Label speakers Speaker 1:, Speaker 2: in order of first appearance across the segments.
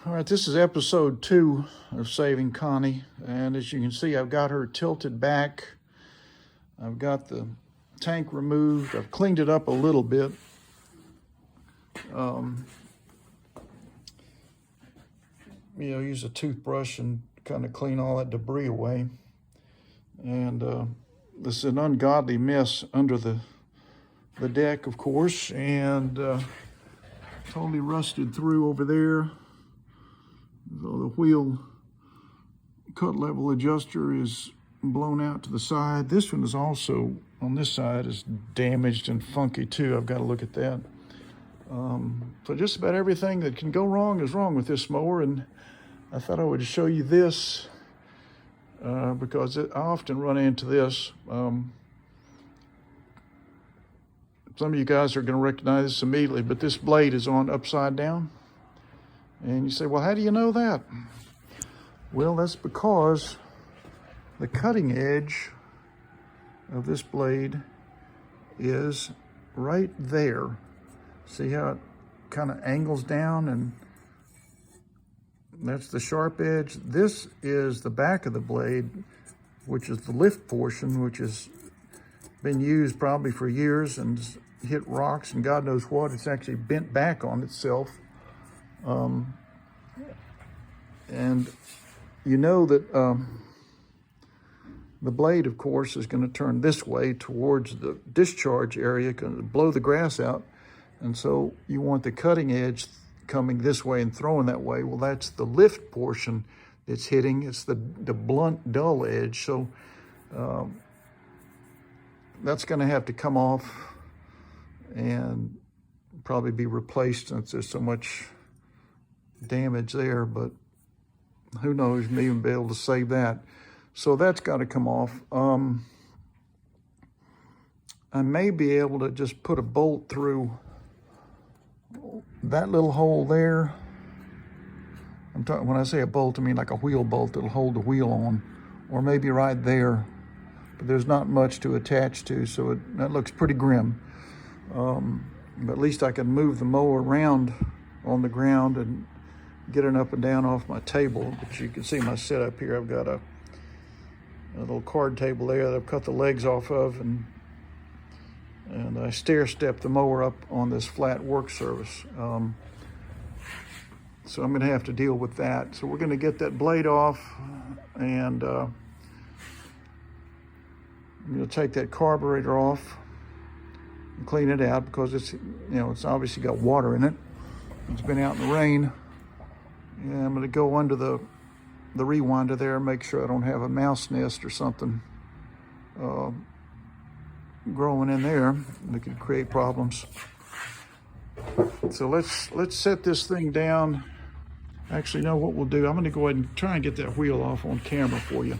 Speaker 1: All right, this is episode 2 of Saving Connie, and as you can see, I've got her tilted back. I've got the tank removed. I've cleaned it up a little bit. Use a toothbrush and kind of clean all that debris away. And this is an ungodly mess under the deck, of course, and totally rusted through over there. So the wheel cut level adjuster is blown out to the side. This one is also, on this side, is damaged and funky too. I've got to look at that. So just about everything that can go wrong is wrong with this mower, and I thought I would show you this because I often run into this. Some of you guys are going to recognize this immediately, but this blade is on upside down. And you say, well, how do you know that? Well, that's because the cutting edge of this blade is right there. See how it kind of angles down, and that's the sharp edge. This is the back of the blade, which is the lift portion, which has been used probably for years and hit rocks and God knows what. It's actually bent back on itself. And you know that the blade, of course, is going to turn this way towards the discharge area, going to blow the grass out. And so you want the cutting edge coming this way and throwing that way. Well, that's the lift portion that's hitting. It's the blunt, dull edge. So that's going to have to come off and probably be replaced since there's so much damage there, but who knows, you may even be able to save that. So that's got to come off. I may be able to just put a bolt through that little hole there. I'm talking, when I say a bolt, I mean like a wheel bolt that'll hold the wheel on, or maybe right there, but there's not much to attach to, so that looks pretty grim. But at least I can move the mower around on the ground and get it up and down off my table. But you can see my setup here. I've got a little card table there that I've cut the legs off of, and I stair step the mower up on this flat work surface. So I'm going to have to deal with that. So we're going to get that blade off, and I'm going to take that carburetor off and clean it out because it's obviously got water in it. It's been out in the rain. And I'm going to go under the rewinder there and make sure I don't have a mouse nest or something growing in there that could create problems. So let's set this thing down. Actually, no, what we'll do, I'm going to go ahead and try and get that wheel off on camera for you.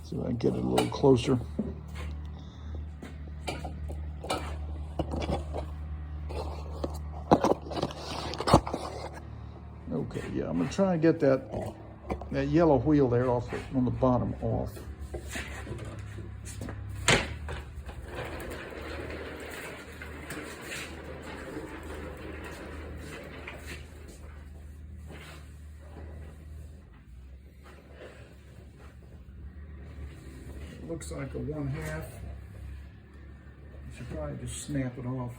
Speaker 1: See if I can get it a little closer. Okay, yeah, I'm gonna try and get that yellow wheel there off on the bottom off. It looks like a 1/2. I should probably just snap it off.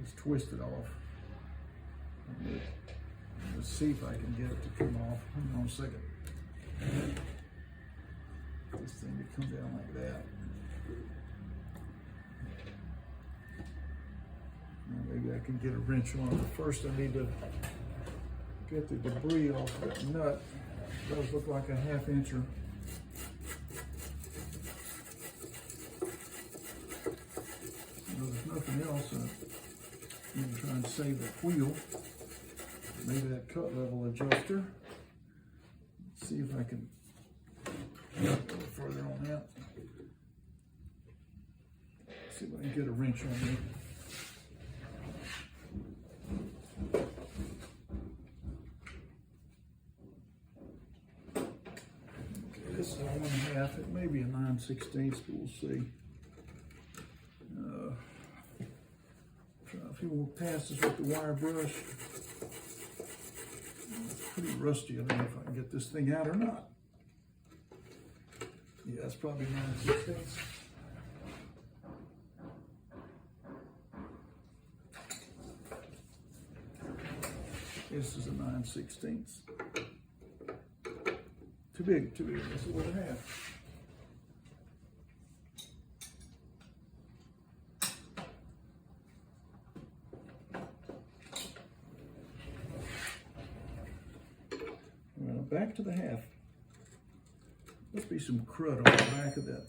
Speaker 1: Just twist it off. Let's see if I can get it to come off. Hang on a second. This thing to come down like that. Now maybe I can get a wrench on it, but first I need to get the debris off that nut. It does look like a 1/2 incher. There's nothing else. I'm going to try and save that wheel. Maybe that cut level adjuster. Let's see if I can go a little further on that. See if I can get a wrench on there. Okay, this is a 1/2. It may be a 9/16, but we'll see. few more passes with the wire brush. It's pretty rusty. I don't know if I can get this thing out or not. Yeah, it's probably 9/16. This is a 9/16. Too big, too big. This is what I have. Well, back to the half. Must be some crud on the back of that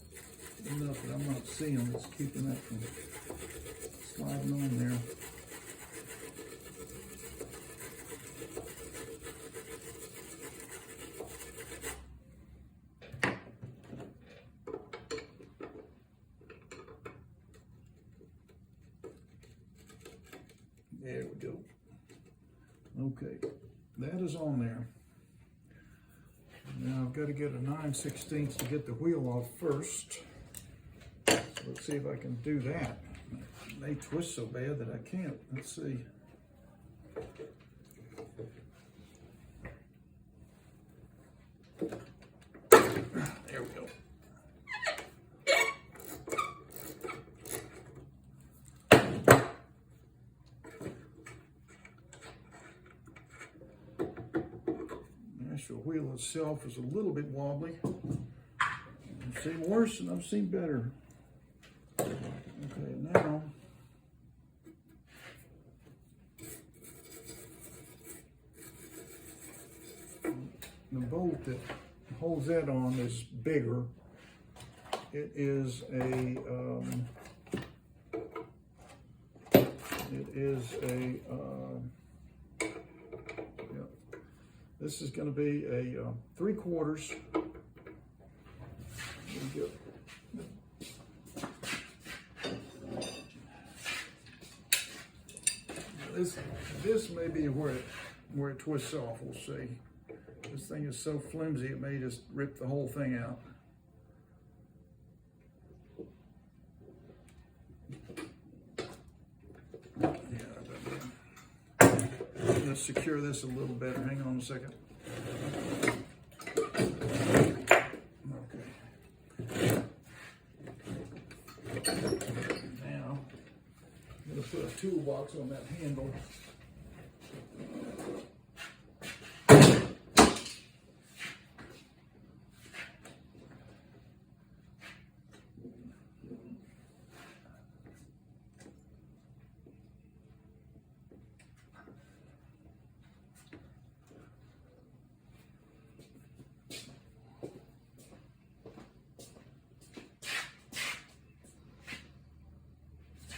Speaker 1: nut that I'm not seeing that's keeping that from sliding on there. There we go. Okay, that is on there. Now I've got to get a 9/16 to get the wheel off first. So let's see if I can do that. They twist so bad that I can't. Let's see. There we go. The actual wheel itself is a little bit wobbly. I've seen worse and I've seen better. Okay, now the bolt that holds that on is bigger. It is a this is going to be a 3/4. This may be where it twists off. We'll see. This thing is so flimsy it may just rip the whole thing out. Let's secure this a little better. Hang on a second. Okay. Now, I'm going to put a toolbox on that handle.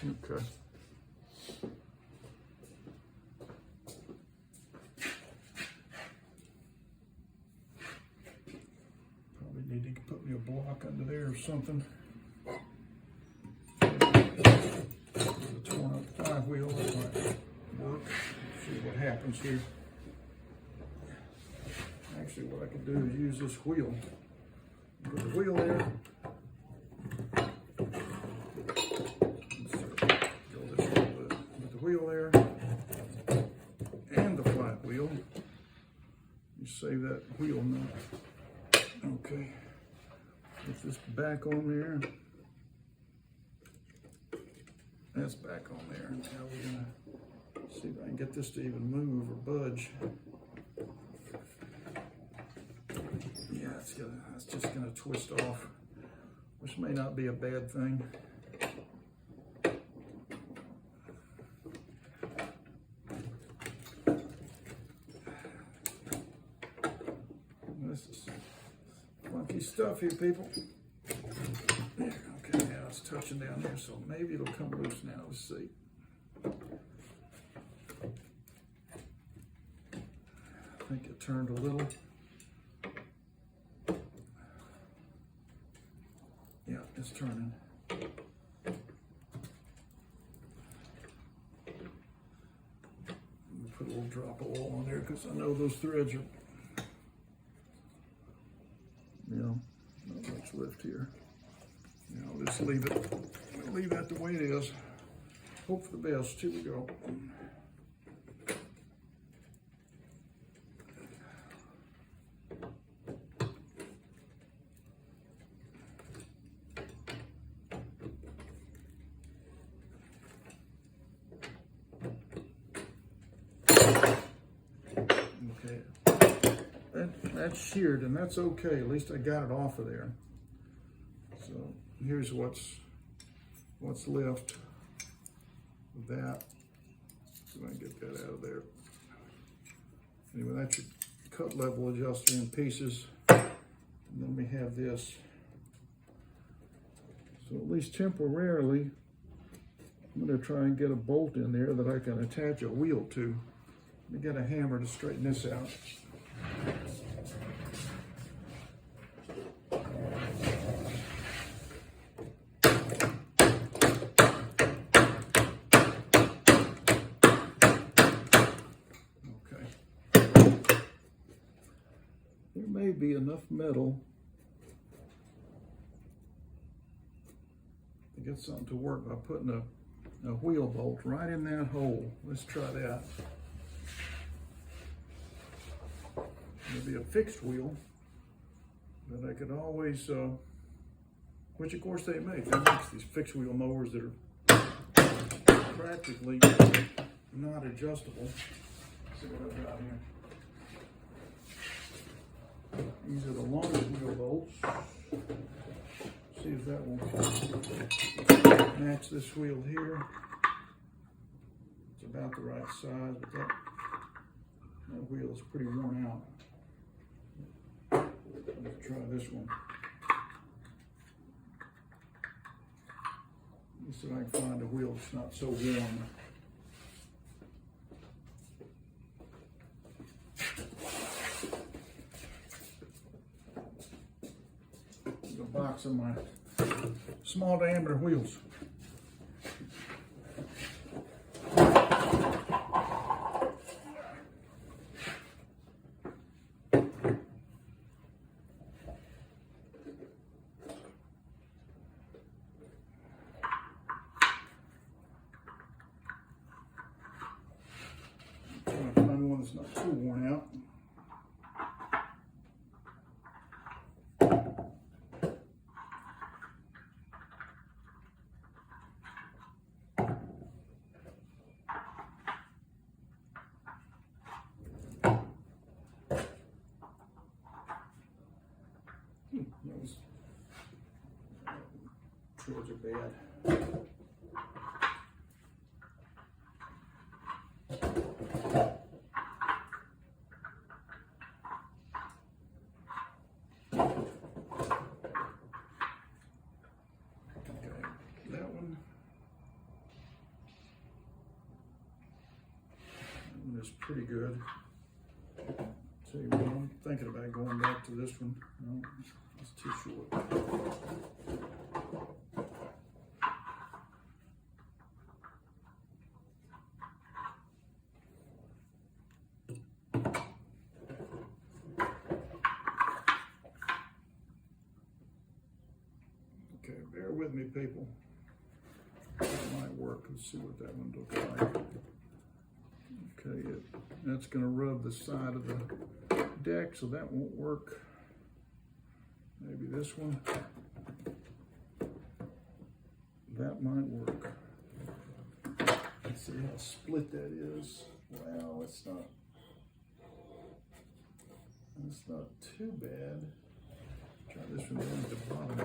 Speaker 1: Okay. Probably need to put me a block under there or something. There's a torn up flywheel that might work. See what happens here. Actually, what I could do is use this wheel. Put the wheel there. Wheel there and the flat wheel. You save that wheel nut. Okay, put this back on there. That's back on there. Now we're gonna see if I can get this to even move or budge. Yeah, it's just gonna twist off, which may not be a bad thing. This is funky stuff here, people. There, okay, now it's touching down here, so maybe it'll come loose now. Let's see. I think it turned a little. Yeah, it's turning. Put a little drop of oil on there because I know those threads are, not much lift here. I'll just leave that the way it is. hope for the best. Here we go. Okay, that's sheared, and that's okay. At least I got it off of there. So here's what's left of that. So I can get that out of there. Anyway, that's your cut level adjuster in pieces. And then we have this. So at least temporarily, I'm going to try and get a bolt in there that I can attach a wheel to. Let me get a hammer to straighten this out. There may be enough metal to get something to work by putting a wheel bolt right in that hole. Let's try that. It'll be a fixed wheel, but I could always, which of course they make. They make these fixed wheel mowers that are practically not adjustable. Let's see what I've got here. These are the longer wheel bolts. See if that will match this wheel here. It's about the right size, but that wheel is pretty worn out. Let's try this one. Let's see if I can find a wheel that's not so worn. There's a box of my small diameter wheels. It's not too worn out. Those treads are bad. Is pretty good. Tell you what, I'm thinking about going back to this one. No, it's too short. Okay, bear with me, people. That might work. Let's see what that one looks like. Okay, that's going to rub the side of the deck, so that won't work. Maybe this one. That might work. Let's see how split that is. Wow, it's not too bad. Try this one down at the bottom.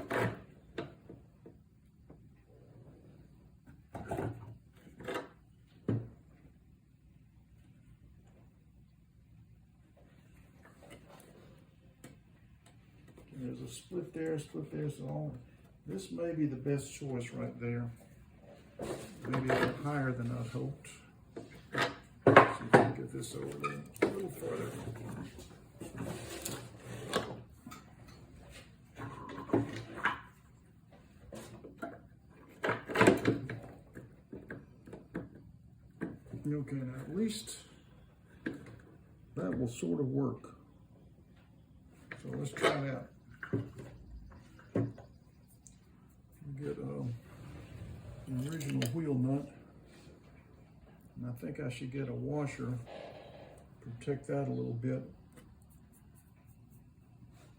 Speaker 1: There's a split there, so this may be the best choice right there. Maybe a little higher than I'd hoped. See if I can get this over a little further. Okay, now at least that will sort of work. So let's try that. Get an original wheel nut. And I think I should get a washer, protect that a little bit.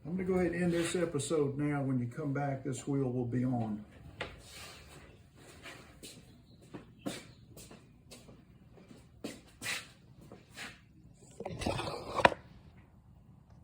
Speaker 1: I'm gonna go ahead and end this episode now. When you come back, this wheel will be on.